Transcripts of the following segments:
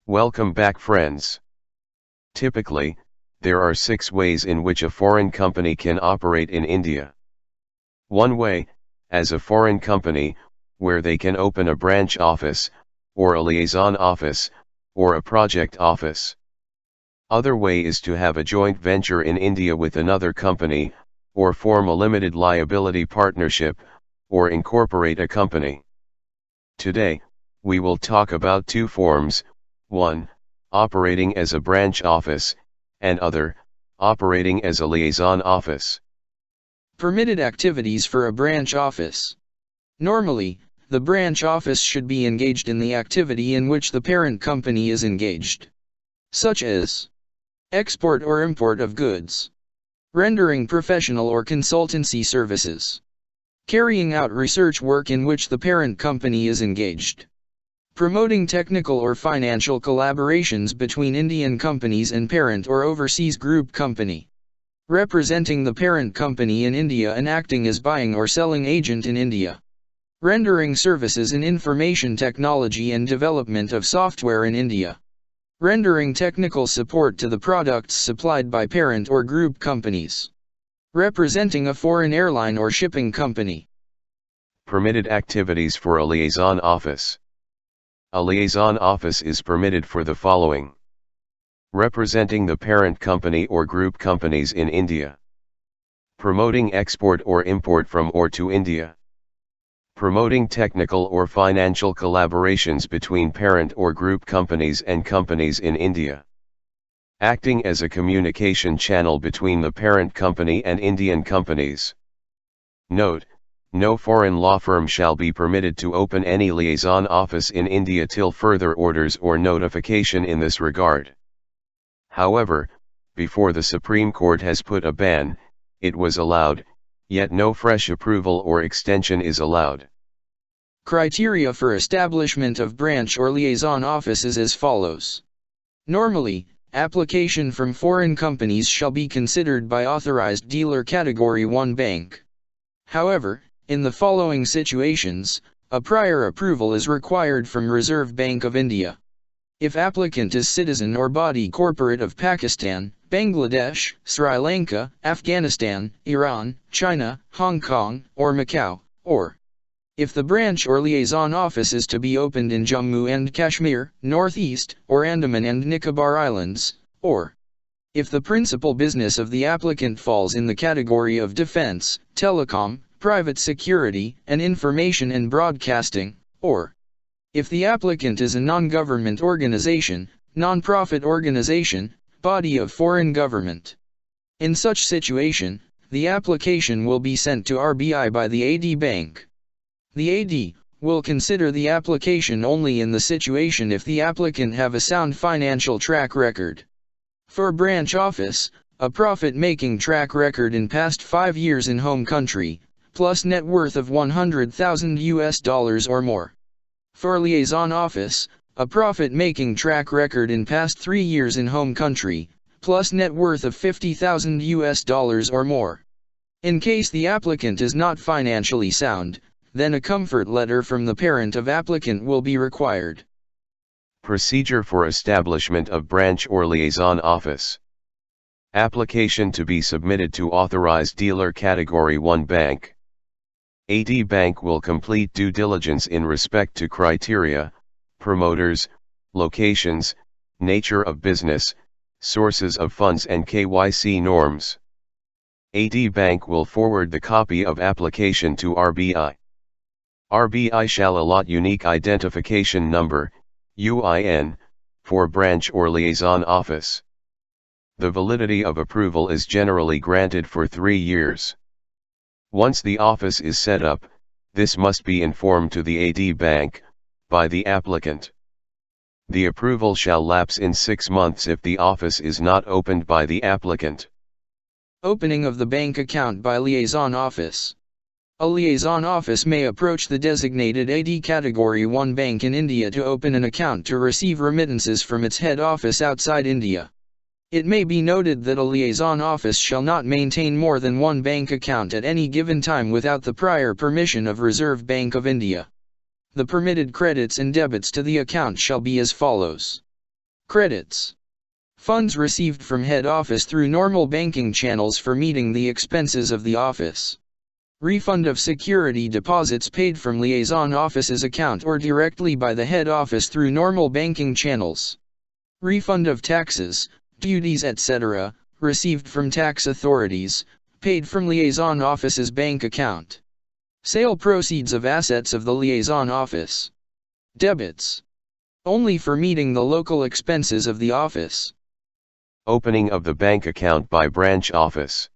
Welcome back, friends. Typically, there are 6 ways in which a foreign company can operate in India. One way, as a foreign company, where they can open a branch office, or a liaison office, or a project office. Other way is to have a joint venture in India with another company, or form a limited liability partnership, or incorporate a company. Today, we will talk about 2 forms, 1, operating as a branch office, and other, operating as a liaison office. Permitted activities for a branch office. Normally, the branch office should be engaged in the activity in which the parent company is engaged, such as export or import of goods, rendering professional or consultancy services, carrying out research work in which the parent company is engaged, promoting technical or financial collaborations between Indian companies and parent or overseas group company, representing the parent company in India and acting as buying or selling agent in India, rendering services in information technology and development of software in India, rendering technical support to the products supplied by parent or group companies, representing a foreign airline or shipping company. Permitted activities for a liaison office. A liaison office is permitted for the following: representing the parent company or group companies in India, promoting export or import from or to India, promoting technical or financial collaborations between parent or group companies and companies in India, acting as a communication channel between the parent company and Indian companies. Note: no foreign law firm shall be permitted to open any liaison office in India till further orders or notification in this regard. However, before the Supreme Court has put a ban, it was allowed, yet no fresh approval or extension is allowed. Criteria for establishment of branch or liaison offices as follows. Normally, application from foreign companies shall be considered by authorized dealer Category 1 bank. However, in the following situations, a prior approval is required from Reserve Bank of India. If applicant is citizen or body corporate of Pakistan, Bangladesh, Sri Lanka, Afghanistan, Iran, China, Hong Kong, or Macau, or if the branch or liaison office is to be opened in Jammu and Kashmir, Northeast, or Andaman and Nicobar Islands, or if the principal business of the applicant falls in the category of defense, telecom, private security, and information and broadcasting, or if the applicant is a non-government organization, non-profit organization, body of foreign government. In such situation, the application will be sent to RBI by the AD Bank. The AD will consider the application only in the situation if the applicant have a sound financial track record. For branch office, a profit-making track record in past 5 years in home country, plus net worth of $100,000 or more. For liaison office, a profit-making track record in past 3 years in home country, plus net worth of $50,000 or more. In case the applicant is not financially sound, then a comfort letter from the parent of applicant will be required. Procedure for establishment of branch or liaison office. Application to be submitted to authorized dealer Category 1 bank. AD Bank will complete due diligence in respect to criteria, promoters, locations, nature of business, sources of funds and KYC norms. AD Bank will forward the copy of application to RBI. RBI shall allot unique identification number, UIN, for branch or liaison office. The validity of approval is generally granted for 3 years. Once the office is set up, this must be informed to the AD Bank, by the applicant. The approval shall lapse in 6 months if the office is not opened by the applicant. Opening of the bank account by liaison office. A liaison office may approach the designated AD Category 1 bank in India to open an account to receive remittances from its head office outside India. It may be noted that a liaison office shall not maintain more than 1 bank account at any given time without the prior permission of Reserve Bank of India. The permitted credits and debits to the account shall be as follows. Credits. Funds received from head office through normal banking channels for meeting the expenses of the office. Refund of security deposits paid from liaison office's account or directly by the head office through normal banking channels. Refund of taxes, duties etc., received from tax authorities, paid from liaison office's bank account. Sale proceeds of assets of the liaison office. Debits. Only for meeting the local expenses of the office. Opening of the bank account by branch office.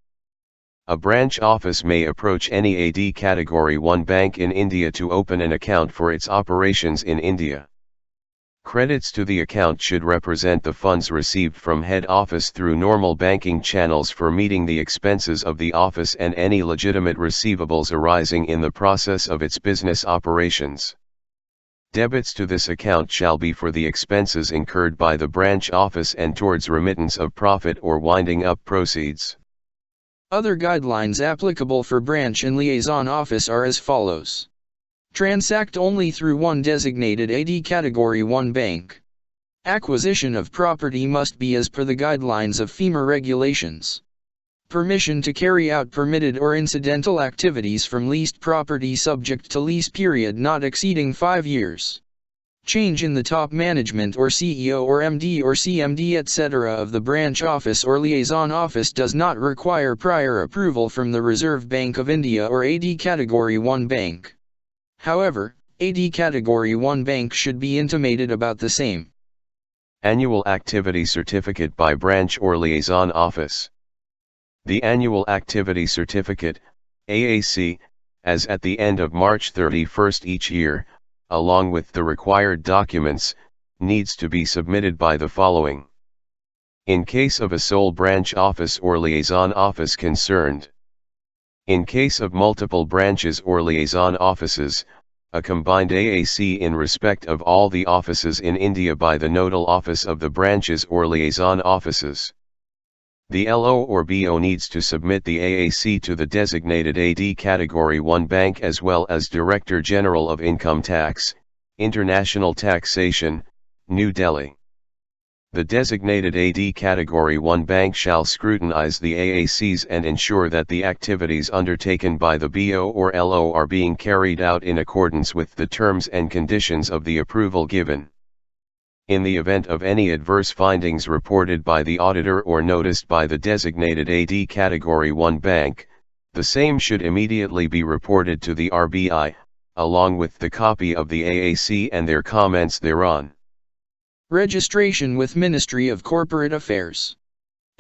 A branch office may approach any AD Category 1 bank in India to open an account for its operations in India. Credits to the account should represent the funds received from head office through normal banking channels for meeting the expenses of the office and any legitimate receivables arising in the process of its business operations. Debits to this account shall be for the expenses incurred by the branch office and towards remittance of profit or winding up proceeds. Other guidelines applicable for branch and liaison office are as follows. Transact only through one designated AD Category 1 bank. Acquisition of property must be as per the guidelines of FEMA regulations. Permission to carry out permitted or incidental activities from leased property subject to lease period not exceeding 5 years. Change in the top management or CEO or MD or CMD etc. of the branch office or liaison office does not require prior approval from the Reserve Bank of India or AD Category 1 bank. However, AD Category 1 bank should be intimated about the same. Annual Activity Certificate by Branch or Liaison Office. The Annual Activity Certificate, AAC, as at the end of March 31st each year, along with the required documents, needs to be submitted by the following. In case of a sole branch office or liaison office concerned. In case of multiple branches or liaison offices, a combined AAC in respect of all the offices in India by the nodal office of the branches or liaison offices. The LO or BO needs to submit the AAC to the designated AD Category 1 bank as well as Director General of Income Tax, International Taxation, New Delhi. The designated AD Category 1 bank shall scrutinize the AACs and ensure that the activities undertaken by the BO or LO are being carried out in accordance with the terms and conditions of the approval given. In the event of any adverse findings reported by the auditor or noticed by the designated AD Category 1 bank, the same should immediately be reported to the RBI, along with the copy of the AAC and their comments thereon. Registration with Ministry of Corporate Affairs.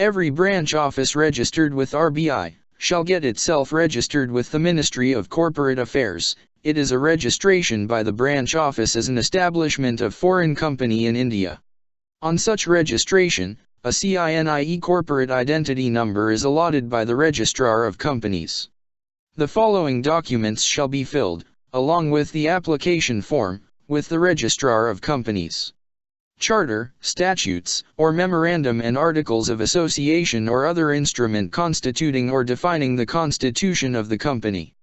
Every branch office registered with RBI shall get itself registered with the Ministry of Corporate Affairs. It is a registration by the branch office as an establishment of foreign company in India. On such registration, a CINIE corporate identity number is allotted by the Registrar of Companies. The following documents shall be filled, along with the application form, with the Registrar of Companies. Charter, statutes, or memorandum and articles of association or other instrument constituting or defining the constitution of the company.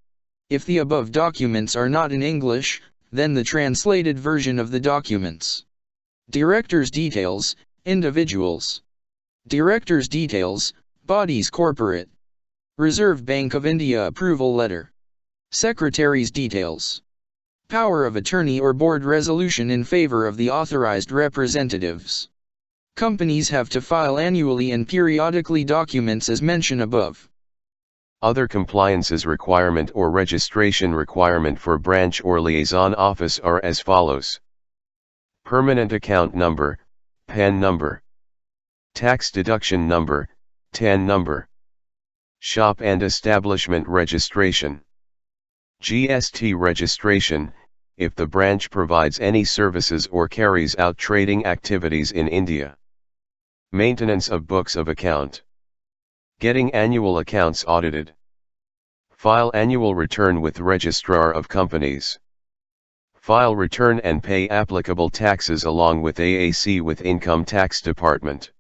If the above documents are not in English, then the translated version of the documents. Directors' details, individuals. Directors' details, bodies corporate. Reserve Bank of India approval letter. Secretary's details. Power of attorney or board resolution in favor of the authorized representatives. Companies have to file annually and periodically documents as mentioned above. Other compliances requirement or registration requirement for branch or liaison office are as follows. Permanent account number, PAN number. Tax deduction number, TAN number. Shop and establishment registration. GST registration, if the branch provides any services or carries out trading activities in India. Maintenance of books of account. Getting annual accounts audited. File annual return with Registrar of Companies. File return and pay applicable taxes along with AAC with Income Tax Department.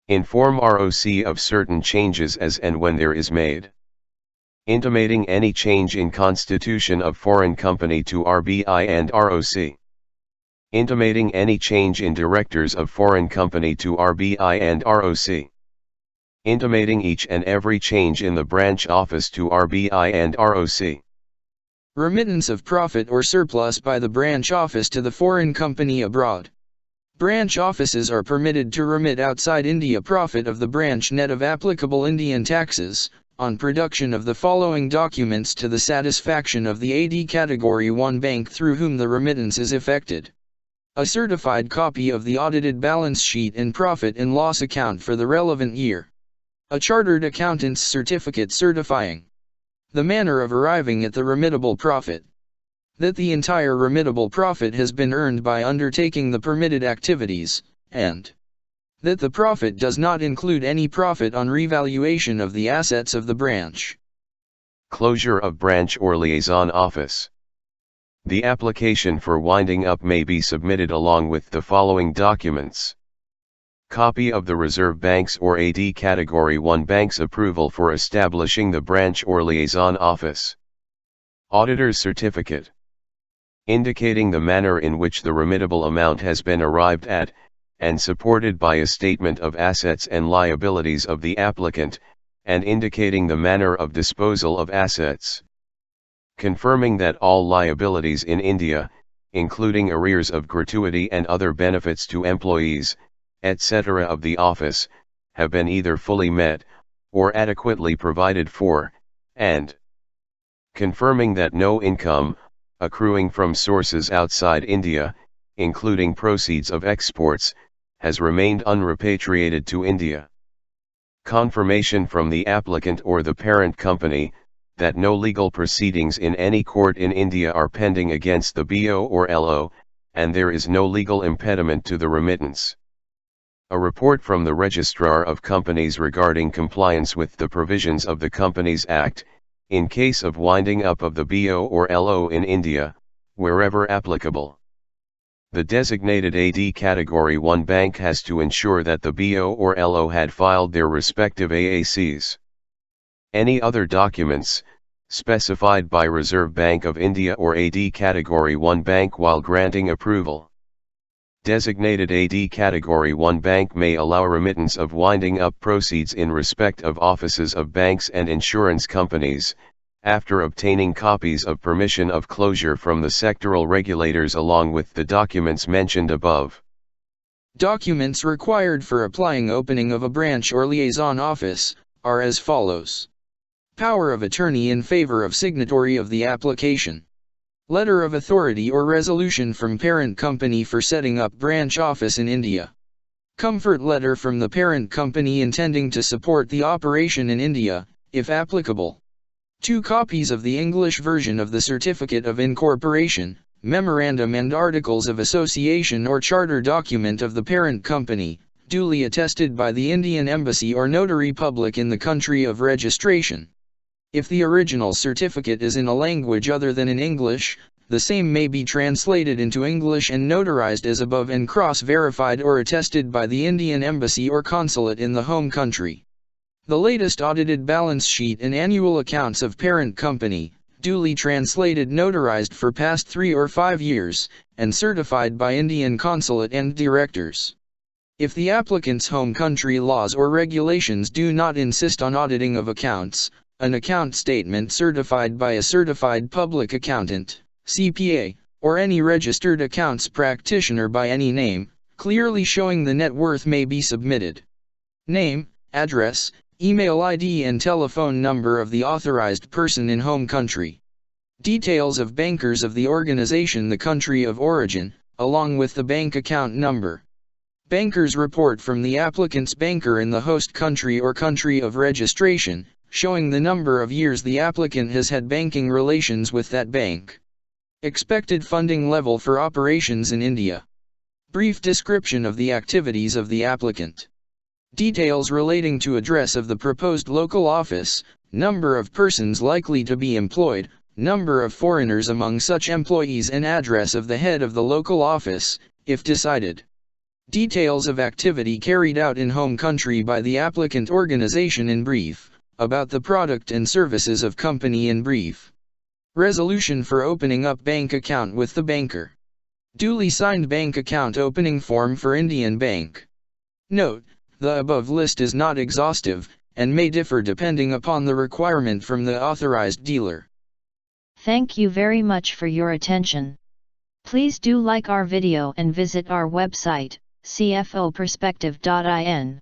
Inform ROC of certain changes as and when there is made. Intimating any change in constitution of foreign company to RBI and ROC. Intimating any change in directors of foreign company to RBI and ROC. Intimating each and every change in the branch office to RBI and ROC. Remittance of profit or surplus by the branch office to the foreign company abroad. Branch offices are permitted to remit outside India profit of the branch net of applicable Indian taxes, on production of the following documents to the satisfaction of the AD Category 1 bank through whom the remittance is effected. A certified copy of the audited balance sheet and profit and loss account for the relevant year. A chartered accountant's certificate certifying the manner of arriving at the remittable profit. That the entire remittable profit has been earned by undertaking the permitted activities, and that the profit does not include any profit on revaluation of the assets of the branch. Closure of branch or liaison office. The application for winding up may be submitted along with the following documents. Copy of the Reserve Bank's or AD Category 1 bank's approval for establishing the branch or liaison office. Auditor's certificate indicating the manner in which the remittable amount has been arrived at, and supported by a statement of assets and liabilities of the applicant, and indicating the manner of disposal of assets. Confirming that all liabilities in India, including arrears of gratuity and other benefits to employees, etc. of the office, have been either fully met, or adequately provided for, and confirming that no income, accruing from sources outside India, including proceeds of exports, has remained unrepatriated to India. Confirmation from the applicant or the parent company, that no legal proceedings in any court in India are pending against the BO or LO, and there is no legal impediment to the remittance. A report from the Registrar of Companies regarding compliance with the provisions of the Companies Act, in case of winding up of the BO or LO in India, wherever applicable. The designated AD Category 1 bank has to ensure that the BO or LO had filed their respective AACs. Any other documents, specified by Reserve Bank of India or AD Category 1 bank while granting approval. Designated AD Category 1 bank may allow remittance of winding up proceeds in respect of offices of banks and insurance companies, after obtaining copies of permission of closure from the sectoral regulators along with the documents mentioned above. Documents required for applying opening of a branch or liaison office are as follows. Power of attorney in favor of signatory of the application. Letter of authority or resolution from parent company for setting up branch office in India. Comfort letter from the parent company intending to support the operation in India, if applicable. 2 copies of the English version of the Certificate of Incorporation, Memorandum and Articles of Association or Charter document of the parent company, duly attested by the Indian Embassy or Notary Public in the country of registration. If the original certificate is in a language other than in English, the same may be translated into English and notarized as above and cross-verified or attested by the Indian Embassy or Consulate in the home country. The latest audited balance sheet and annual accounts of parent company, duly translated notarized for past 3 or 5 years, and certified by Indian Consulate and directors. If the applicant's home country laws or regulations do not insist on auditing of accounts, an account statement certified by a certified public accountant, CPA, or any registered accounts practitioner by any name, clearly showing the net worth may be submitted. Name, address, email ID and telephone number of the authorized person in home country. Details of bankers of the organization the country of origin, along with the bank account number. Banker's report from the applicant's banker in the host country or country of registration, showing the number of years the applicant has had banking relations with that bank. Expected funding level for operations in India. Brief description of the activities of the applicant. Details relating to address of the proposed local office, number of persons likely to be employed, number of foreigners among such employees and address of the head of the local office, if decided. Details of activity carried out in home country by the applicant organization in brief. About the product and services of company in brief. Resolution for opening up bank account with the banker. Duly signed bank account opening form for Indian Bank. Note, the above list is not exhaustive, and may differ depending upon the requirement from the authorized dealer. Thank you very much for your attention. Please do like our video and visit our website, cfoperspective.in.